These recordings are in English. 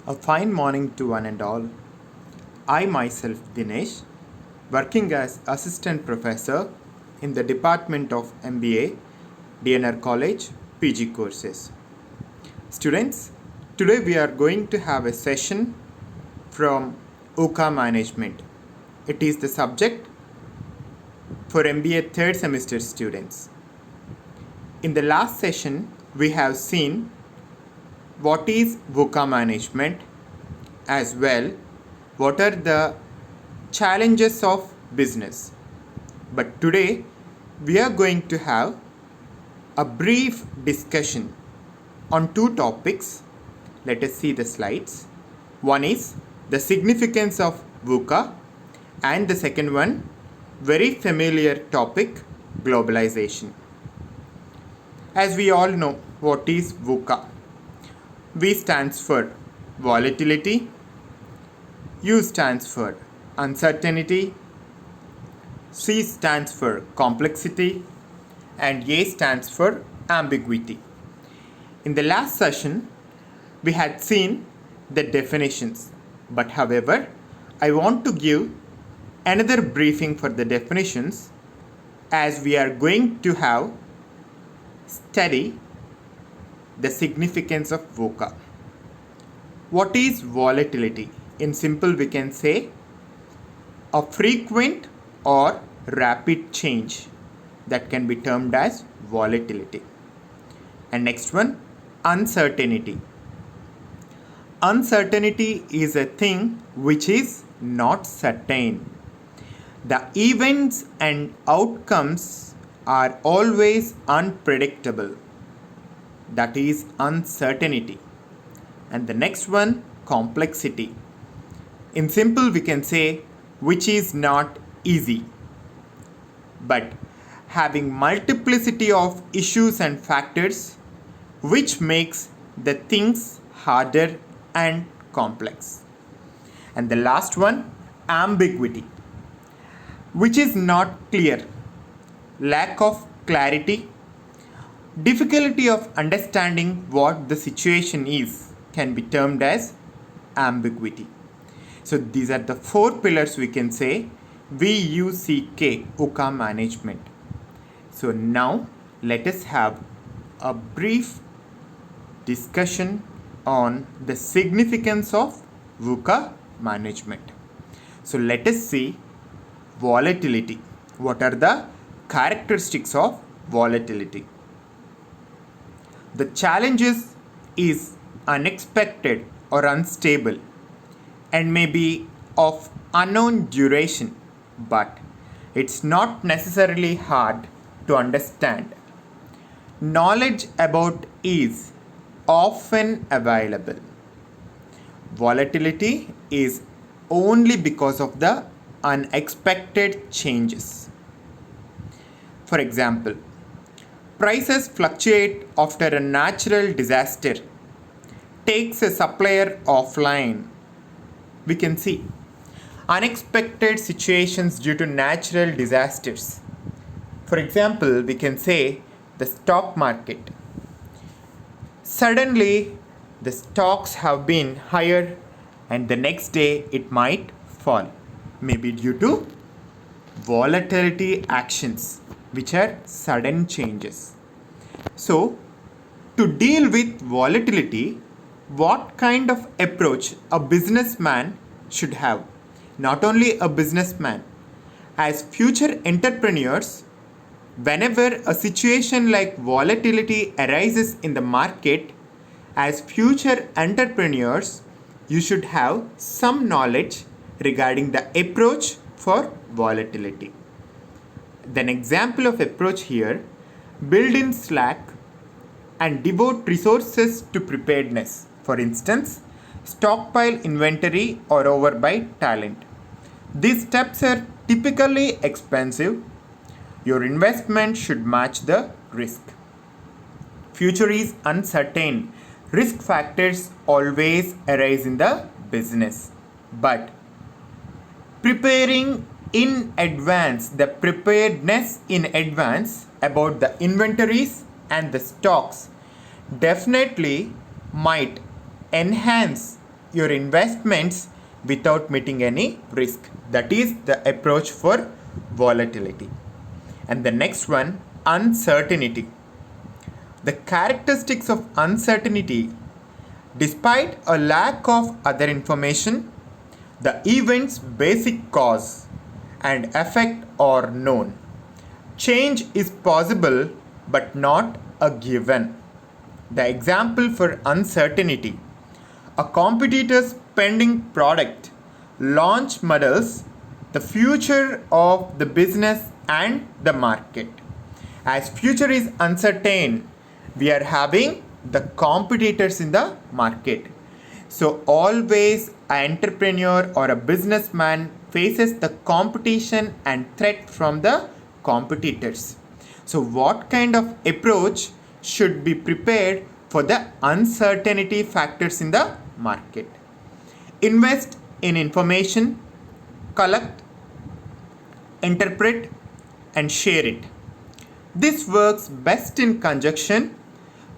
A fine morning to one and all. I myself, Dinesh, working as Assistant Professor in the Department of MBA, DNR College, PG courses. Students, today we are going to have a session from VUCA Management. It is the subject for MBA third semester students. In the last session, we have seen what is VUCA management, as well what are the challenges of business. But today we are going to have a brief discussion on two topics. Let us see the slides. One is the significance of VUCA, and the second one, very familiar topic, globalization. As we all know, what is VUCA? V stands for volatility, U stands for uncertainty, C stands for complexity, and A stands for ambiguity. In the last session, we had seen the definitions, but however, I want to give another briefing for the definitions, as we are going to have study the significance of VUCA. What is volatility? In simple, we can say a frequent or rapid change that can be termed as volatility. And next one, uncertainty. Uncertainty is a thing which is not certain. The events and outcomes are always unpredictable. That is uncertainty. And the next one, complexity. In simple, we can say which is not easy, but having multiplicity of issues and factors which makes the things harder and complex. And the last one, ambiguity, which is not clear, lack of clarity, difficulty of understanding what the situation is can be termed as ambiguity. So these are the four pillars we can say VUCK, VUCA management. So now let us have a brief discussion on the significance of VUCA management. So let us see volatility. What are the characteristics of volatility? The challenges is unexpected or unstable and may be of unknown duration, but it's not necessarily hard to understand. Knowledge about is often available. Volatility is only because of the unexpected changes. For example, prices fluctuate after a natural disaster takes a supplier offline. We can see unexpected situations due to natural disasters. For example, we can say the stock market. Suddenly, the stocks have been higher and the next day it might fall, maybe due to volatility actions, which are sudden changes. So, to deal with volatility, what kind of approach a businessman should have? Not only a businessman, as future entrepreneurs, whenever a situation like volatility arises in the market, as future entrepreneurs, you should have some knowledge regarding the approach for volatility. An example of approach here, build in slack and devote resources to preparedness. For instance, stockpile inventory or overbuy talent. These steps are typically expensive. Your investment should match the risk. Future is uncertain. Risk factors always arise in the business. But preparing in advance, the preparedness in advance about the inventories and the stocks definitely might enhance your investments without meeting any risk. That is the approach for volatility. And the next one, uncertainty. The characteristics of uncertainty: despite a lack of other information, the event's basic cause and effect are known. Change is possible but not a given. The example for uncertainty: a competitor's pending product launch models the future of the business and the market. As future is uncertain, we are having the competitors in the market. So always an entrepreneur or a businessman faces the competition and threat from the competitors. So what kind of approach should be prepared for the uncertainty factors in the market? Invest in information, collect, interpret, and share it. This works best in conjunction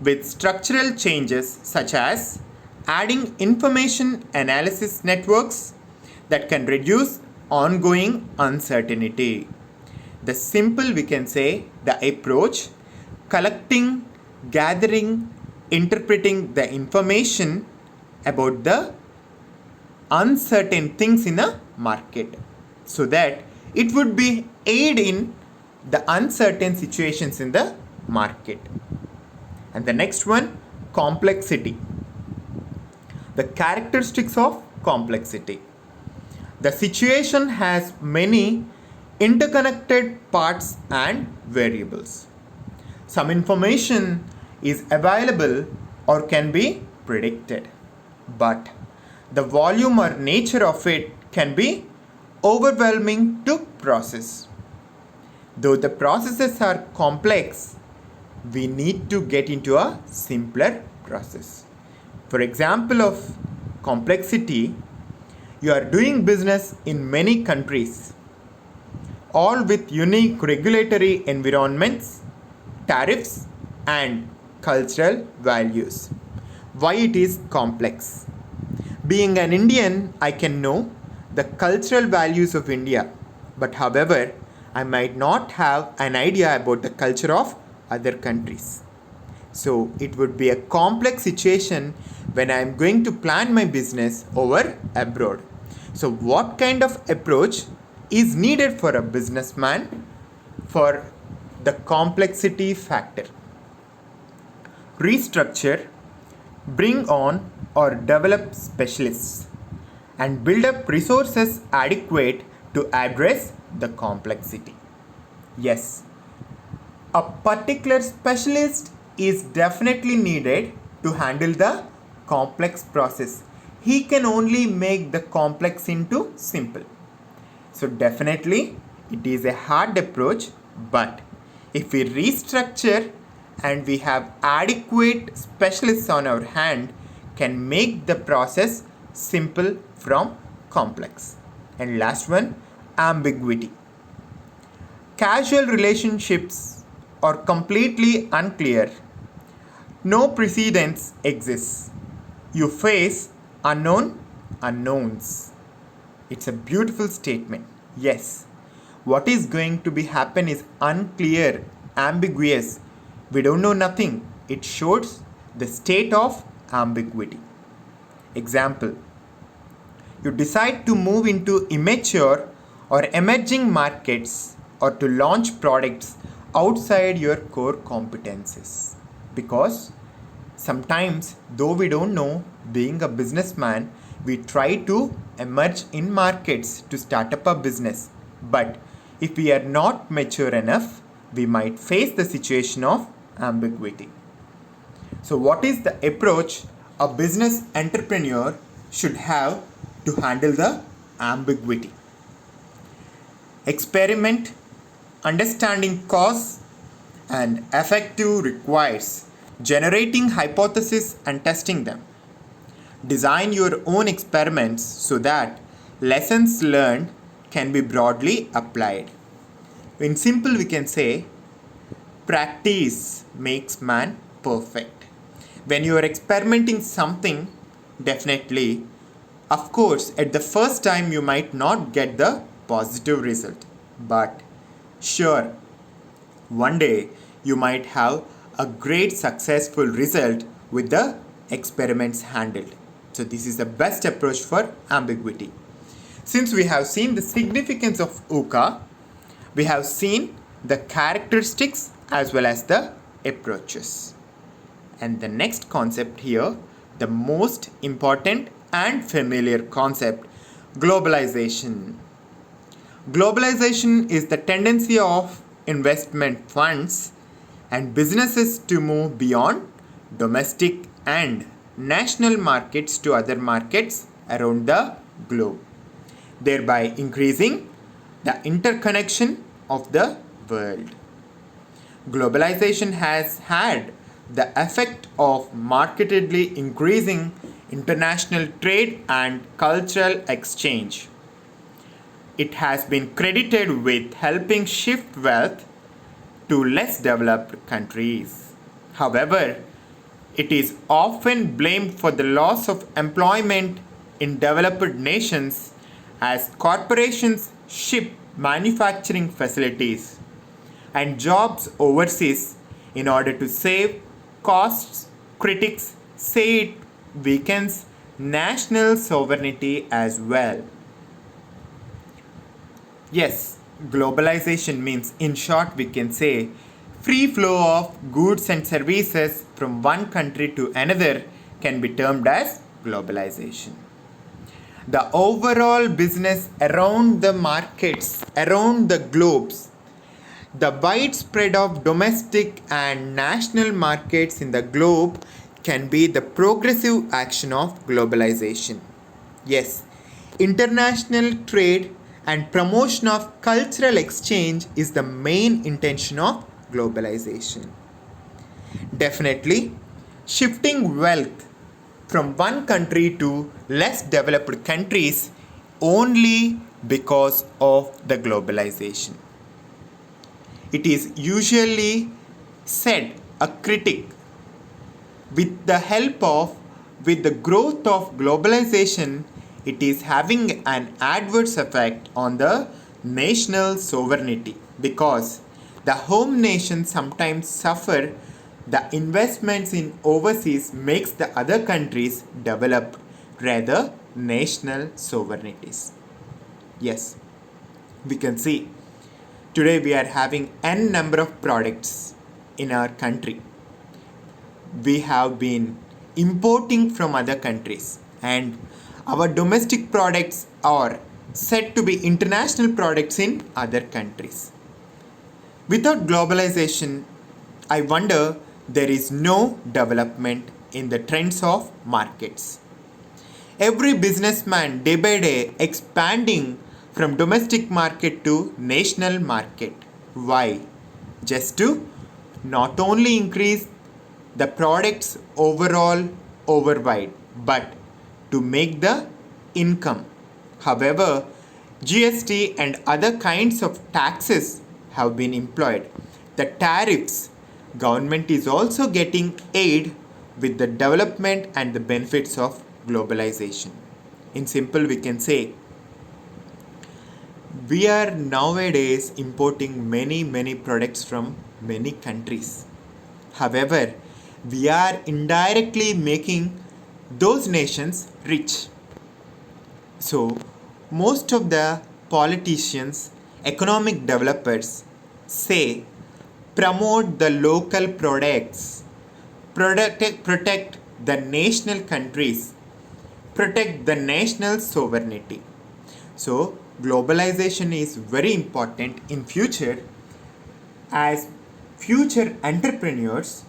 with structural changes such as adding information analysis networks that can reduce ongoing uncertainty. The simple, we can say, the approach: collecting, gathering, interpreting the information about the uncertain things in a market, so that it would be aid in the uncertain situations in the market. And the next one, complexity. The characteristics of complexity: the situation has many interconnected parts and variables. Some information is available or can be predicted, but the volume or nature of it can be overwhelming to process. Though the processes are complex, we need to get into a simpler process. For example of complexity, you are doing business in many countries, all with unique regulatory environments, tariffs, and cultural values. Why it is complex? Being an Indian, I can know the cultural values of India, but however, I might not have an idea about the culture of other countries. So it would be a complex situation when I am going to plan my business over abroad. So what kind of approach is needed for a businessman for the complexity factor? Restructure, bring on or develop specialists, and build up resources adequate to address the complexity. Yes, a particular specialist is definitely needed to handle the complex process. He can only make the complex into simple. So definitely it is a hard approach, but if we restructure and we have adequate specialists on our hand, can make the process simple from complex. And last one, ambiguity. Casual relationships are completely unclear. No precedence exists. You face unknown unknowns. It's a beautiful statement. Yes, what is going to be happen is unclear, ambiguous. We don't know nothing. It shows the state of ambiguity. Example: you decide to move into immature or emerging markets or to launch products outside your core competences. Because sometimes, though we don't know, being a businessman, we try to emerge in markets to start up a business. But if we are not mature enough, we might face the situation of ambiguity. So what is the approach a business entrepreneur should have to handle the ambiguity? Experiment, understanding cause and effective requires generating hypotheses and testing them. Design your own experiments so that lessons learned can be broadly applied. In simple, we can say practice makes man perfect. When you are experimenting something, definitely Of course, at the first time you might not get the positive result, but sure, one day you might have a great successful result with the experiments handled. So this is the best approach for ambiguity. Since we have seen the significance of VUCA, we have seen the characteristics as well as the approaches. And the next concept here, the most important and familiar concept, globalization. Globalization is the tendency of investment funds and businesses to move beyond domestic and national markets to other markets around the globe, thereby increasing the interconnection of the world. Globalization has had the effect of markedly increasing international trade and cultural exchange. It has been credited with helping shift wealth to less developed countries. However, it is often blamed for the loss of employment in developed nations as corporations ship manufacturing facilities and jobs overseas in order to save costs. Critics say it weakens national sovereignty as well. Yes, globalization means, in short, we can say free flow of goods and services from one country to another can be termed as globalization. The overall business around the markets, around the globes, the widespread of domestic and national markets in the globe can be the progressive action of globalization. Yes, international trade and promotion of cultural exchange is the main intention of globalization. Definitely, shifting wealth from one country to less developed countries only because of the globalization. It is usually said a critic with the growth of globalization, it is having an adverse effect on the national sovereignty because the home nation sometimes suffer. The investments in overseas makes the other countries develop rather national sovereignties. Yes, we can see today we are having n number of products in our country. We have been importing from other countries and our domestic products are said to be international products in other countries. Without globalization, I wonder there is no development in the trends of markets. Every businessman day by day expanding from domestic market to national market. Why? Just to not only increase the products overall overwide, but to make the income. However, GST and other kinds of taxes have been employed. The tariffs, government is also getting aid with the development and the benefits of globalization. In simple, we can say we are nowadays importing many products from many countries. However, we are indirectly making those nations rich. So, most of the politicians, economic developers say promote the local products, protect the national countries, protect the national sovereignty. So, globalization is very important in future. As future entrepreneurs,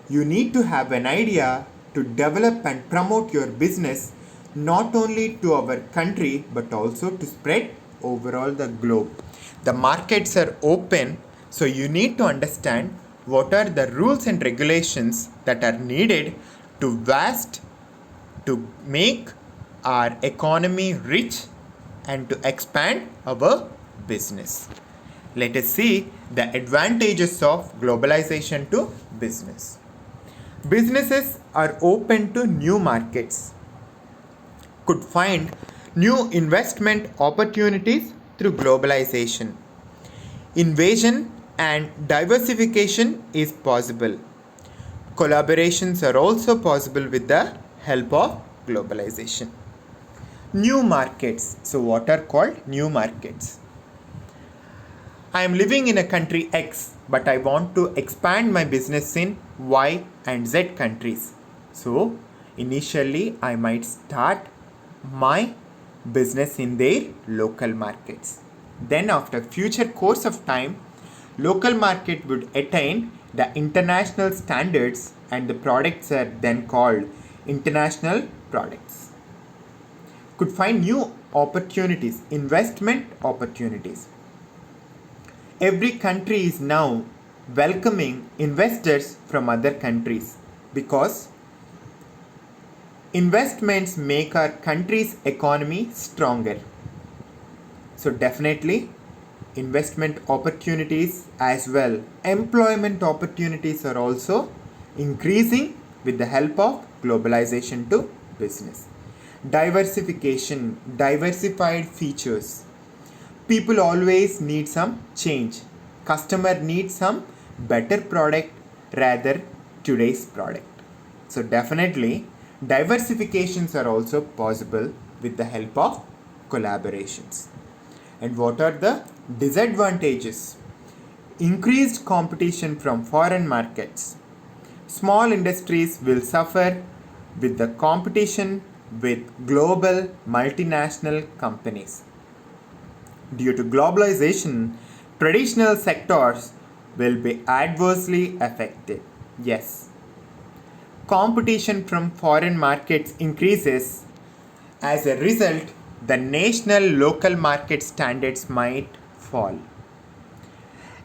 you need to have an idea to develop and promote your business not only to our country but also to spread overall the globe. The markets are open, so you need to understand what are the rules and regulations that are needed to make our economy rich and to expand our business. Let us see the advantages of globalization to business. Businesses are open to new markets. could find new investment opportunities through globalization. Invasion and diversification is possible. Collaborations are also possible with the help of globalization. New markets. So, what are called new markets? I am living in a country X, but I want to expand my business in Y and Z countries. So, initially, I might start my business in their local markets. Then, after future course of time, local market would attain the international standards and the products are then called international products. Could find new opportunities, investment opportunities. Every country is now welcoming investors from other countries because investments make our country's economy stronger. So definitely investment opportunities as well. Employment opportunities are also increasing with the help of globalization to business. Diversification, diversified features. People always need some change. Customer needs some better product rather today's product. So definitely diversifications are also possible with the help of collaborations. And what are the disadvantages? Increased competition from foreign markets. Small industries will suffer with the competition with global multinational companies. Due to globalization, traditional sectors will be adversely affected. Yes. Competition from foreign markets increases. As a result, the national local market standards might fall.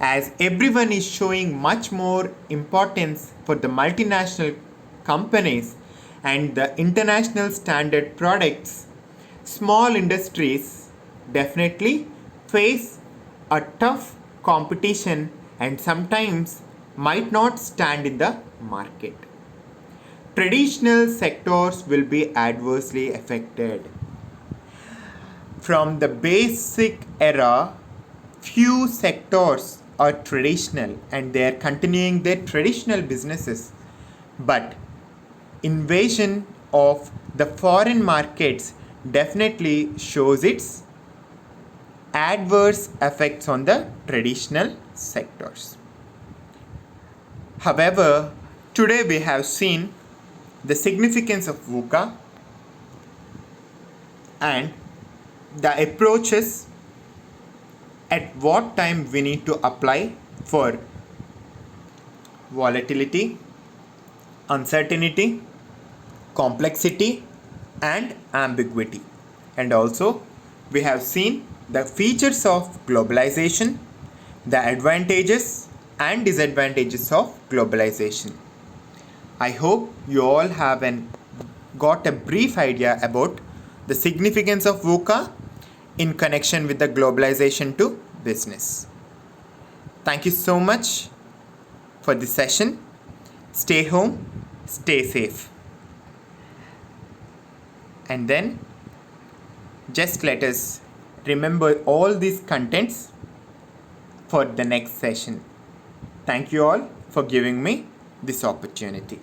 As everyone is showing much more importance for the multinational companies and the international standard products, small industries definitely face a tough competition and sometimes might not stand in the market. Traditional sectors will be adversely affected. From the basic era, few sectors are traditional and they are continuing their traditional businesses. But invasion of the foreign markets definitely shows its adverse effects on the traditional sectors. However, today we have seen the significance of VUCA and the approaches at what time we need to apply for volatility, uncertainty, complexity and ambiguity. And also we have seen the features of globalization, the advantages and disadvantages of globalization. I hope you all have got a brief idea about the significance of VUCA in connection with the globalization to business. Thank you so much for this session. Stay home, stay safe. And then just let us remember all these contents for the next session. Thank you all for giving me this opportunity.